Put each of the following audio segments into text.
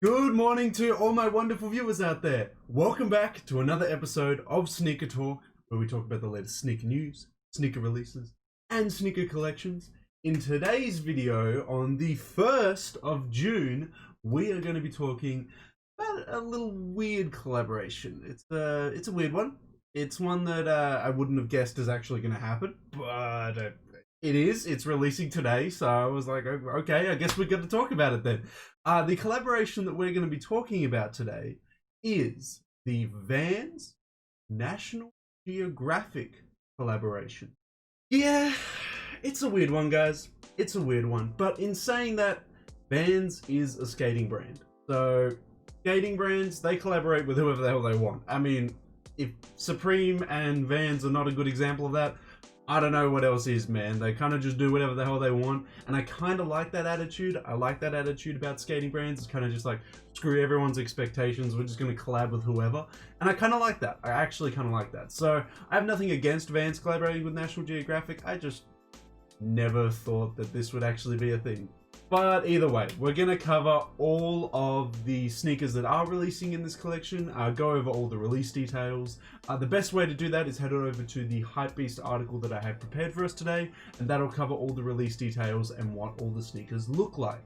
Good morning to all my wonderful viewers out there. Welcome back to another episode of Sneaker Talk, where we talk about the latest sneaker news, sneaker releases, and sneaker collections. In today's video, on the 1st of June, we are going to be talking about a little weird collaboration. It's a weird one. It's one that I wouldn't have guessed is actually going to happen, but it is. It's releasing today, so I was like, okay, I guess we're going to talk about it then. The collaboration that we're going to be talking about today is the Vans National Geographic collaboration. Yeah, it's a weird one, guys. It's a weird one. But in saying that, Vans is a skating brand. So, skating brands, they collaborate with whoever the hell they want. I mean, if Supreme and Vans are not a good example of that, I don't know what else is, man. They kind of just do whatever the hell they want. And I kind of like that attitude. I like that attitude about skating brands. It's kind of just like, screw everyone's expectations. We're just going to collab with whoever. And I kind of like that. I actually kind of like that. So I have nothing against Vans collaborating with National Geographic. I just never thought that this would actually be a thing. But either way, we're going to cover all of the sneakers that are releasing in this collection, go over all the release details. The best way to do that is head on over to the HYPEBEAST article that I have prepared for us today, and that'll cover all the release details and what all the sneakers look like.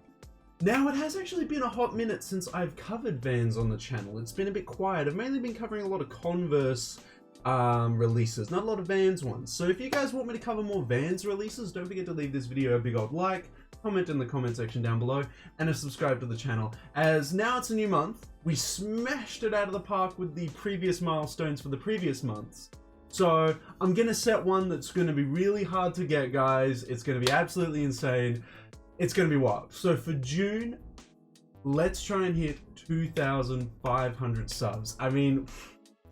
Now, it has actually been a hot minute since I've covered Vans on the channel. It's been a bit quiet. I've mainly been covering a lot of Converse releases, not a lot of Vans ones. So if you guys want me to cover more Vans releases, don't forget to leave this video a big old like, comment in the comment section down below, and to subscribe to the channel, as now it's a new month. We smashed it out of the park with the previous milestones for the previous months. So I'm gonna set one that's gonna be really hard to get, guys. It's gonna be absolutely insane. It's gonna be wild. So for June, let's try and hit 2,500 subs. I mean,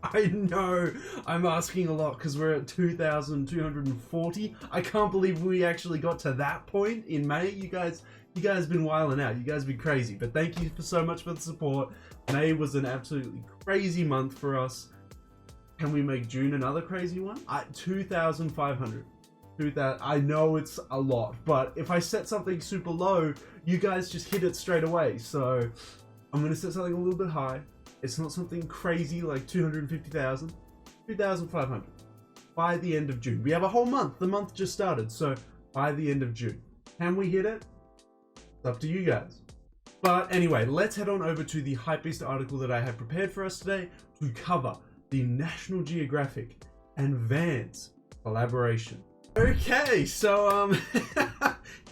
I know I'm asking a lot because we're at 2,240. I can't believe we actually got to that point in May. You guys been wilding out. You guys been crazy. But thank you so much for the support. May was an absolutely crazy month for us. Can we make June another crazy one? 2,500. 2,000. I know it's a lot, but if I set something super low, you guys just hit it straight away. So I'm gonna set something a little bit high. It's not something crazy like 250,000, 2,500 by the end of June. We have a whole month. The month just started. So by the end of June, can we hit it? It's up to you guys. But anyway, let's head on over to the HYPEBEAST article that I have prepared for us today to cover the National Geographic and Vans collaboration. Okay, so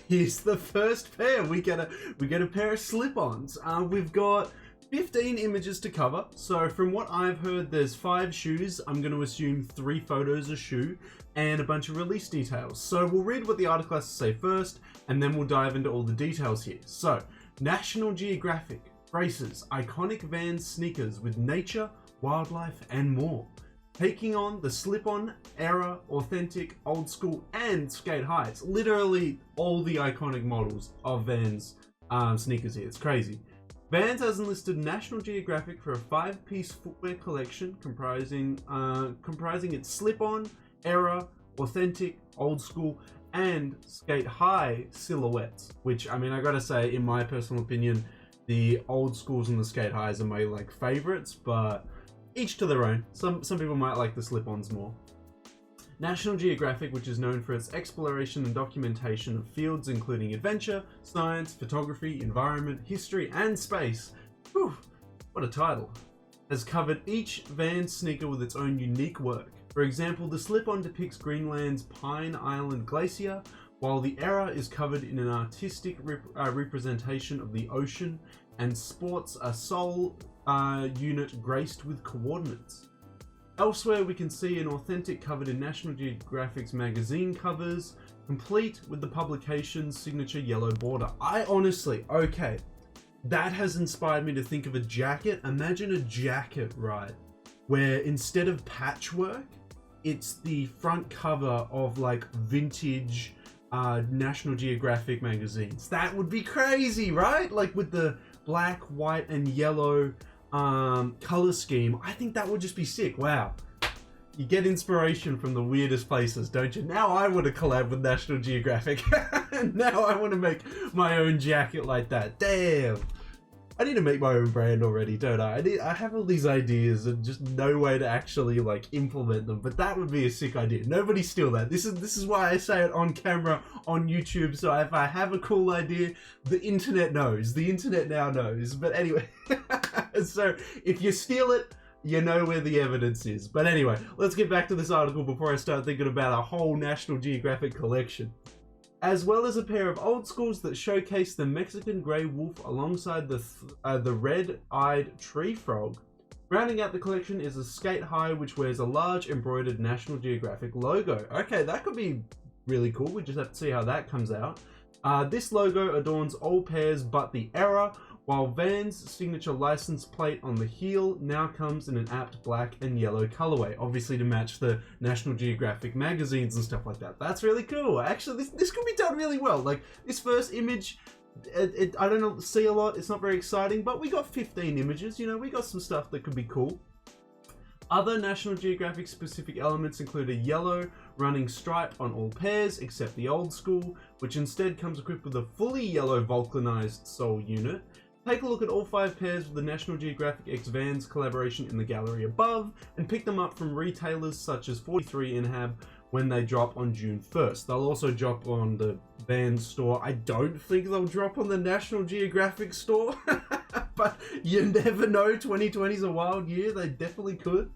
here's the first pair. We get a pair of slip-ons. We've got 15 images to cover. So from what I've heard, there's 5 shoes. I'm going to assume 3 photos a shoe and a bunch of release details. So we'll read what the article has to say first, and then we'll dive into all the details here. So National Geographic braces iconic Vans sneakers with nature, wildlife, and more, taking on the slip-on, era, authentic, old school, and skate high. It's literally all the iconic models of Vans sneakers here. It's crazy. Vans has enlisted National Geographic for a 5-piece footwear collection comprising its slip-on, era, authentic, old school, and skate high silhouettes. Which, I mean, I gotta say, in my personal opinion, the old schools and the skate highs are my favorites, but each to their own. Some people might like the slip-ons more. National Geographic, which is known for its exploration and documentation of fields including adventure, science, photography, environment, history, and space. Whew, what a title. Has covered each Vans sneaker with its own unique work. For example, the slip-on depicts Greenland's Pine Island Glacier, while the era is covered in an artistic representation of the ocean and sports a sole unit graced with coordinates. Elsewhere, we can see an authentic covered in National Geographic's magazine covers, complete with the publication's signature yellow border. I honestly, okay, that has inspired me to think of a jacket. Imagine a jacket, right, where instead of patchwork, it's the front cover of vintage National Geographic magazines. That would be crazy, right? Like with the black, white, and yellow color scheme. I think that would just be sick. Wow. You get inspiration from the weirdest places, don't you? Now I want to collab with National Geographic. Now I want to make my own jacket like that. Damn. I need to make my own brand already, don't I? I have all these ideas and just no way to actually like implement them. But that would be a sick idea. Nobody steal that. This is why I say it on camera on YouTube. So if I have a cool idea, the internet knows. The internet now knows. But anyway, so if you steal it, you know where the evidence is. But anyway, let's get back to this article before I start thinking about a whole National Geographic collection. As well as a pair of old schools that showcase the Mexican grey wolf alongside the red-eyed tree frog. Rounding out the collection is a skate high which wears a large embroidered National Geographic logo. Okay, that could be really cool. We just have to see how that comes out. This logo adorns all pairs but the era, while Vans' signature license plate on the heel now comes in an apt black and yellow colorway, obviously to match the National Geographic magazines and stuff like that. That's really cool. Actually, this could be done really well. Like, this first image, I don't see a lot. It's not very exciting, but we got 15 images. You know, we got some stuff that could be cool. Other National Geographic specific elements include a yellow running stripe on all pairs except the old school, which instead comes equipped with a fully yellow vulcanized sole unit. Take a look at all 5 pairs with the National Geographic x Vans collaboration in the gallery above, and pick them up from retailers such as 43 Inhab when they drop on June 1st. They'll also drop on the Vans store. I don't think they'll drop on the National Geographic store, but you never know. 2020 is a wild year. They definitely could.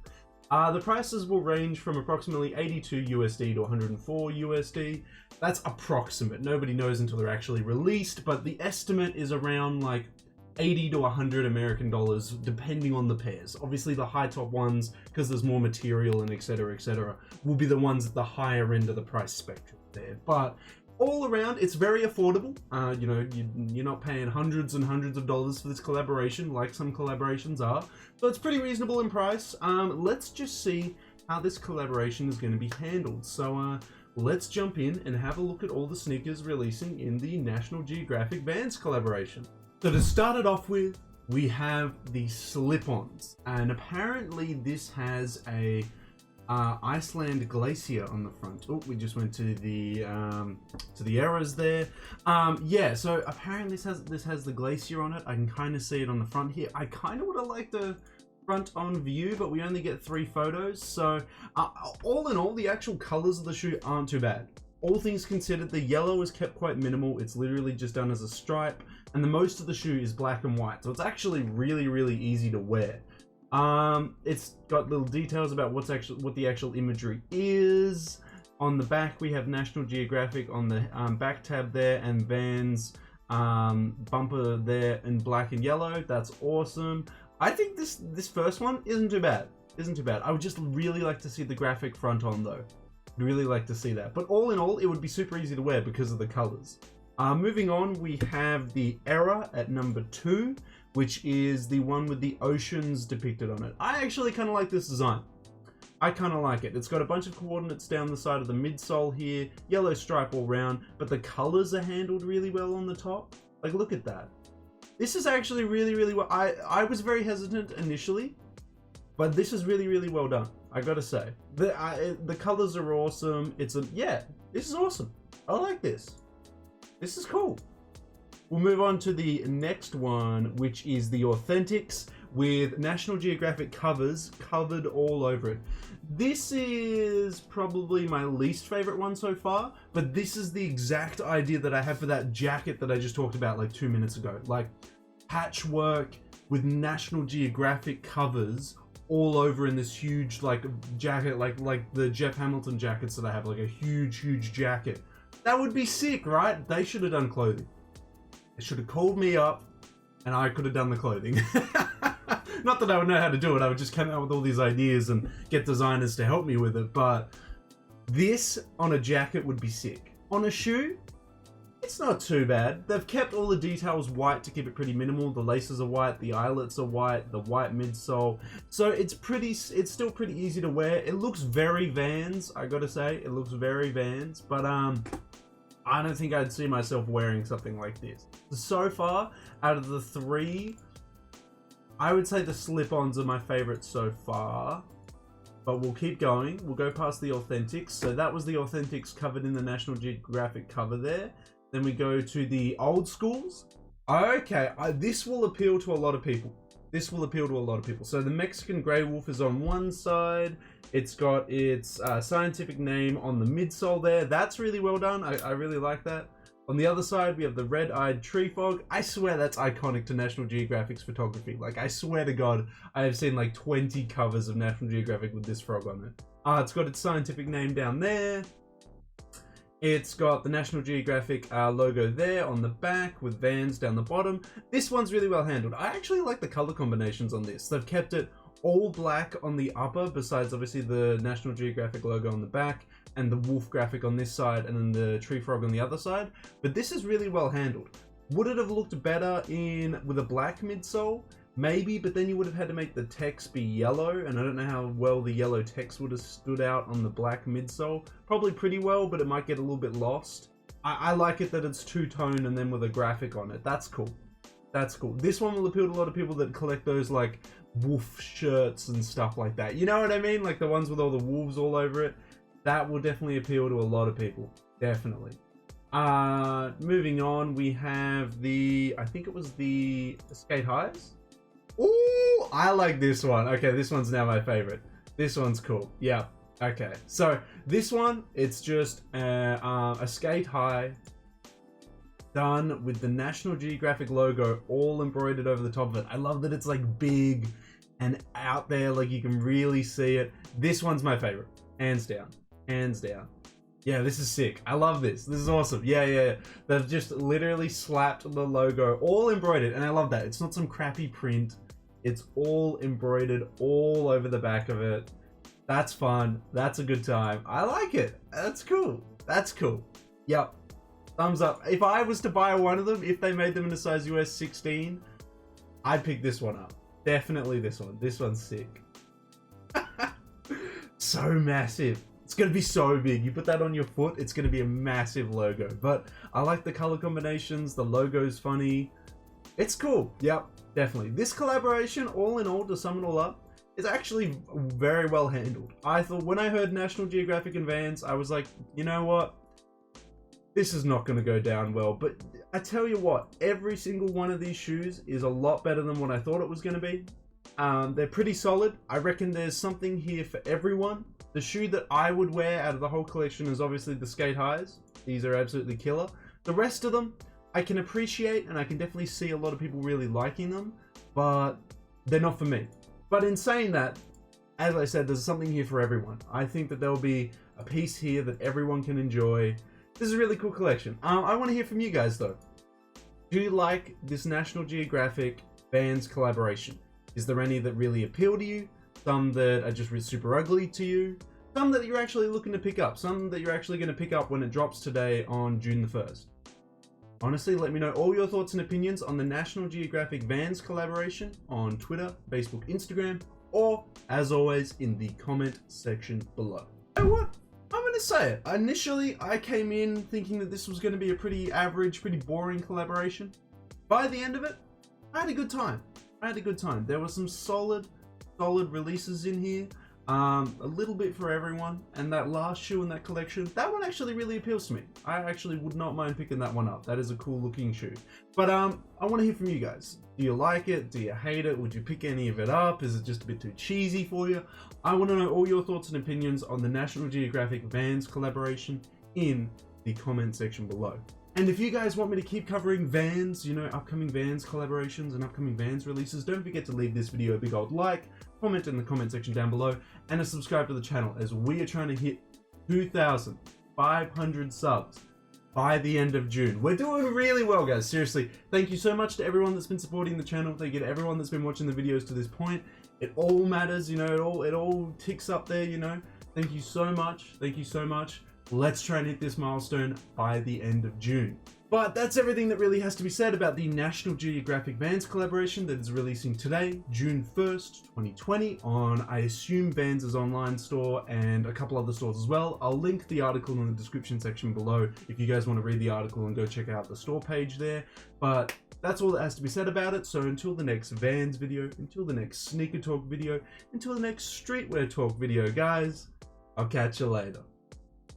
The prices will range from approximately 82 USD to 104 USD. That's approximate. Nobody knows until they're actually released, but the estimate is around like 80 to 100 American dollars, depending on the pairs. Obviously, the high top ones, because there's more material and etc., will be the ones at the higher end of the price spectrum there. But all around, it's very affordable. You know, you're not paying hundreds and hundreds of dollars for this collaboration, like some collaborations are. So it's pretty reasonable in price. Let's just see how this collaboration is going to be handled. So let's jump in and have a look at all the sneakers releasing in the National Geographic Vans collaboration. So to start it off with, we have the slip-ons, and apparently this has a Iceland glacier on the front. Oh, we just went to the errors there. Yeah, so apparently this has the glacier on it. I can kind of see it on the front here. I kind of would have liked the front on view, but we only get 3 photos. So all in all, the actual colors of the shoe aren't too bad. All things considered, the yellow is kept quite minimal. It's literally just done as a stripe, and the most of the shoe is black and white. So it's actually really, really easy to wear. It's got little details about what the actual imagery is. On the back, we have National Geographic on the back tab there, and Vans bumper there in black and yellow. That's awesome. I think this first one isn't too bad. I would just really like to see the graphic front on though. Really like to see that, but all in all, it would be super easy to wear because of the colors. Moving on, we have the Era at number 2, which is the one with the oceans depicted on it. I actually kind of like this design. I kind of like it. It's got a bunch of coordinates down the side of the midsole here, yellow stripe all round, but the colors are handled really well on the top. Like, look at that. This is actually really, really well. I was very hesitant initially, but this is really, really well done. I gotta say, the colors are awesome. This is awesome. I like this. This is cool. We'll move on to the next one, which is the Authentics with National Geographic covers covered all over it. This is probably my least favorite one so far, but this is the exact idea that I have for that jacket that I just talked about like 2 minutes ago. Like patchwork with National Geographic covers all over in this huge like jacket, like the Jeff Hamilton jackets that I have, like a huge jacket. That would be sick, right? They should have done clothing. They should have called me up and I could have done the clothing. Not that I would know how to do it, I would just come out with all these ideas and get designers to help me with it, but this on a jacket would be sick. On a shoe, it's not too bad. They've kept all the details white to keep it pretty minimal. The laces are white, the eyelets are white, the white midsole. So it's still pretty easy to wear. It looks very Vans, I gotta say. It looks very Vans, but I don't think I'd see myself wearing something like this. So far, out of the 3, I would say the slip-ons are my favorite so far. But we'll keep going. We'll go past the Authentics. So that was the Authentics covered in the National Geographic cover there. Then we go to the old schools. Okay, this will appeal to a lot of people. This will appeal to a lot of people. So the Mexican Grey Wolf is on one side. It's got its scientific name on the midsole there. That's really well done. I really like that. On the other side, we have the red-eyed tree frog. I swear that's iconic to National Geographic's photography. Like, I swear to God, I have seen like 20 covers of National Geographic with this frog on it. It's got its scientific name down there. It's got the National Geographic logo there on the back with Vans down the bottom. This one's really well handled. I actually like the color combinations on this. They've kept it all black on the upper, besides obviously the National Geographic logo on the back and the wolf graphic on this side and then the tree frog on the other side. But this is really well handled. Would it have looked better with a black midsole? Maybe, but then you would have had to make the text be yellow, and I don't know how well the yellow text would have stood out on the black midsole. Probably pretty well, but it might get a little bit lost. I like it that it's two-tone and then with a graphic on it. That's cool. That's cool. This one will appeal to a lot of people that collect those like wolf shirts and stuff like that. You know what I mean? Like the ones with all the wolves all over it. That will definitely appeal to a lot of people. Definitely. Moving on, we have I think it was the Skate Highs. Ooh, I like this one. Okay, this one's now my favorite. This one's cool. Yeah. Okay. So this one, it's just a skate high done with the National Geographic logo all embroidered over the top of it. I love that it's like big and out there, like you can really see it. This one's my favorite. Hands down. Hands down. Yeah, this is sick. I love this. This is awesome. Yeah. They've just literally slapped the logo all embroidered, and I love that. It's not some crappy print. It's all embroidered all over the back of it. That's fun. That's a good time. I like it. That's cool. That's cool. Yep. Thumbs up. If I was to buy one of them, if they made them in a size US 16, I'd pick this one up. Definitely this one. This one's sick. So massive. It's going to be so big. You put that on your foot, it's going to be a massive logo. But I like the color combinations. The logo's funny. It's cool. Yep, definitely. This collaboration, all in all, to sum it all up, is actually very well handled. I thought when I heard National Geographic and Vans, I was like, you know what? This is not going to go down well. But I tell you what, every single one of these shoes is a lot better than what I thought it was going to be. They're pretty solid. I reckon there's something here for everyone. The shoe that I would wear out of the whole collection is obviously the Skate Highs. These are absolutely killer. The rest of them, I can appreciate, and I can definitely see a lot of people really liking them, but they're not for me. But in saying that, as I said, there's something here for everyone. I think that there will be a piece here that everyone can enjoy. This is a really cool collection. I want to hear from you guys though. Do you like this National Geographic Vans collaboration? Is there any that really appeal to you? Some that are just super ugly to you? Some that you're actually looking to pick up? Some that you're actually going to pick up when it drops today on June the 1st? Honestly, let me know all your thoughts and opinions on the National Geographic Vans collaboration on Twitter, Facebook, Instagram, or, as always, in the comment section below. You know what? I'm going to say it. Initially, I came in thinking that this was going to be a pretty average, pretty boring collaboration. By the end of it, I had a good time. There were some solid releases in here. A little bit for everyone, and that last shoe in that collection, that one actually really appeals to me. I actually would not mind picking that one up. That is a cool looking shoe. But I want to hear from you guys. Do you like it? Do you hate it? Would you pick any of it up? Is it just a bit too cheesy for you? I want to know all your thoughts and opinions on the National Geographic Vans collaboration in the comment section below. And if you guys want me to keep covering Vans, you know, upcoming Vans collaborations and upcoming Vans releases, don't forget to leave this video a big old like, comment in the comment section down below, and to subscribe to the channel as we are trying to hit 2,500 subs by the end of June. We're doing really well, guys. Seriously, thank you so much to everyone that's been supporting the channel. Thank you to everyone that's been watching the videos to this point. It all matters, you know, it all ticks up there, you know. Thank you so much. Thank you so much. Let's try and hit this milestone by the end of June. But that's everything that really has to be said about the National Geographic Vans collaboration that is releasing today, June 1st, 2020, on, I assume, Vans' online store and a couple other stores as well. I'll link the article in the description section below if you guys want to read the article and go check out the store page there. But that's all that has to be said about it. So until the next Vans video, until the next sneaker talk video, until the next streetwear talk video, guys, I'll catch you later.